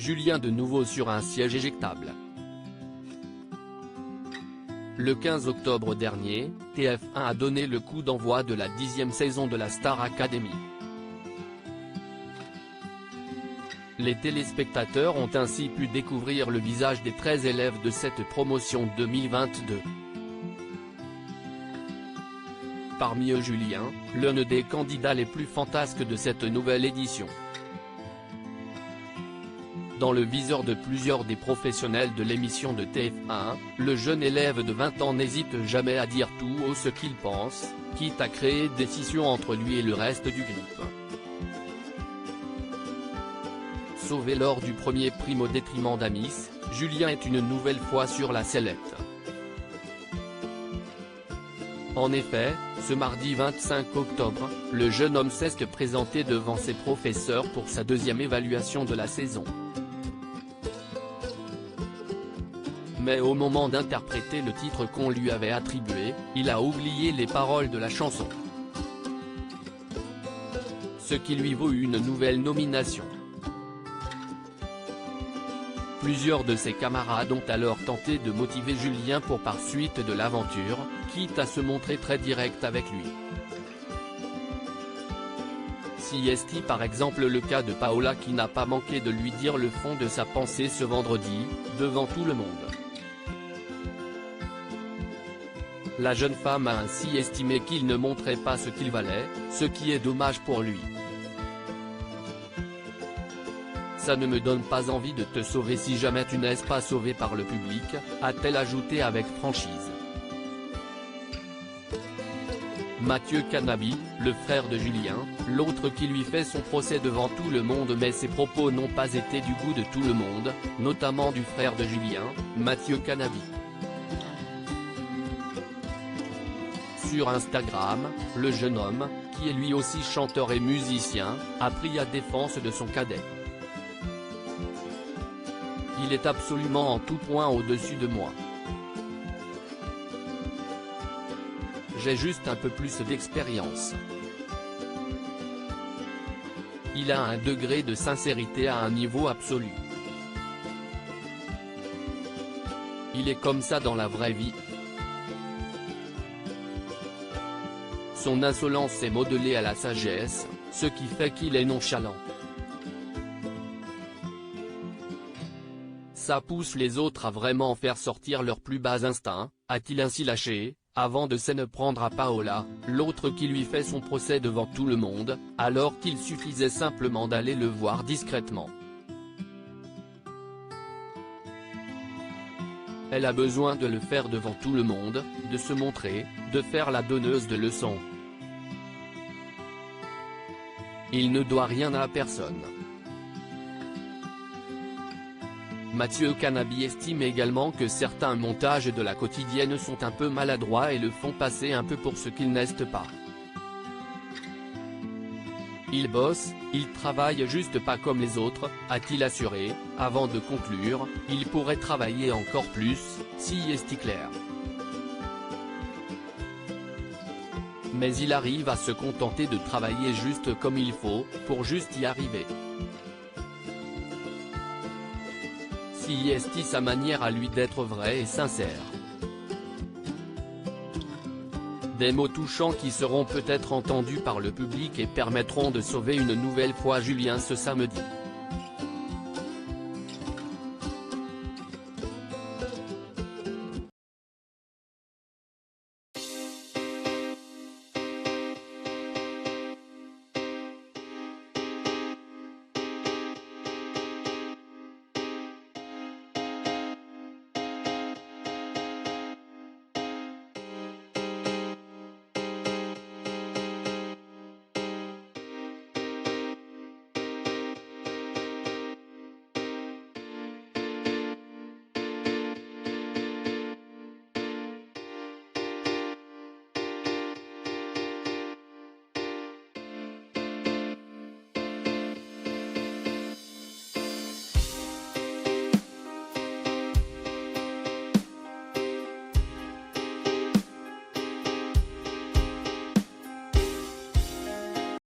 Julien de nouveau sur un siège éjectable. Le 15 octobre dernier, TF1 a donné le coup d'envoi de la 10e saison de la Star Academy. Les téléspectateurs ont ainsi pu découvrir le visage des 13 élèves de cette promotion 2022. Parmi eux Julien, l'un des candidats les plus fantasques de cette nouvelle édition. Dans le viseur de plusieurs des professionnels de l'émission de TF1, le jeune élève de 20 ans n'hésite jamais à dire tout haut ce qu'il pense, quitte à créer des scissions entre lui et le reste du groupe. Sauvé lors du premier prime au détriment d'Amis, Julien est une nouvelle fois sur la sellette. En effet, ce mardi 25 octobre, le jeune homme s'est présenté devant ses professeurs pour sa deuxième évaluation de la saison. Mais au moment d'interpréter le titre qu'on lui avait attribué, il a oublié les paroles de la chanson. Ce qui lui vaut une nouvelle nomination. Plusieurs de ses camarades ont alors tenté de motiver Julien pour par suite de l'aventure, quitte à se montrer très direct avec lui. CST par exemple le cas de Paola qui n'a pas manqué de lui dire le fond de sa pensée ce vendredi, devant tout le monde. La jeune femme a ainsi estimé qu'il ne montrait pas ce qu'il valait, ce qui est dommage pour lui. Ça ne me donne pas envie de te sauver si jamais tu n'es pas sauvé par le public, a-t-elle ajouté avec franchise. Mathieu Canabi, le frère de Julien, l'autre qui lui fait son procès devant tout le monde mais ses propos n'ont pas été du goût de tout le monde, notamment du frère de Julien, Mathieu Canabi. Sur Instagram, le jeune homme, qui est lui aussi chanteur et musicien, a pris à défense de son cadet. Il est absolument en tout point au-dessus de moi. J'ai juste un peu plus d'expérience. Il a un degré de sincérité à un niveau absolu. Il est comme ça dans la vraie vie. Son insolence est modelée à la sagesse, ce qui fait qu'il est nonchalant. Ça pousse les autres à vraiment faire sortir leurs plus bas instincts, a-t-il ainsi lâché, avant de s'en prendre à Paola, l'autre qui lui fait son procès devant tout le monde, alors qu'il suffisait simplement d'aller le voir discrètement. Elle a besoin de le faire devant tout le monde, de se montrer, de faire la donneuse de leçons. Il ne doit rien à personne. Mathieu Canabi estime également que certains montages de la quotidienne sont un peu maladroits et le font passer un peu pour ce qu'il n'est pas. Il bosse, il travaille juste pas comme les autres, a-t-il assuré, avant de conclure, il pourrait travailler encore plus, si est clair. Mais il arrive à se contenter de travailler juste comme il faut, pour juste y arriver. Si est sa manière à lui d'être vraie et sincère. Des mots touchants qui seront peut-être entendus par le public et permettront de sauver une nouvelle fois Julien ce samedi.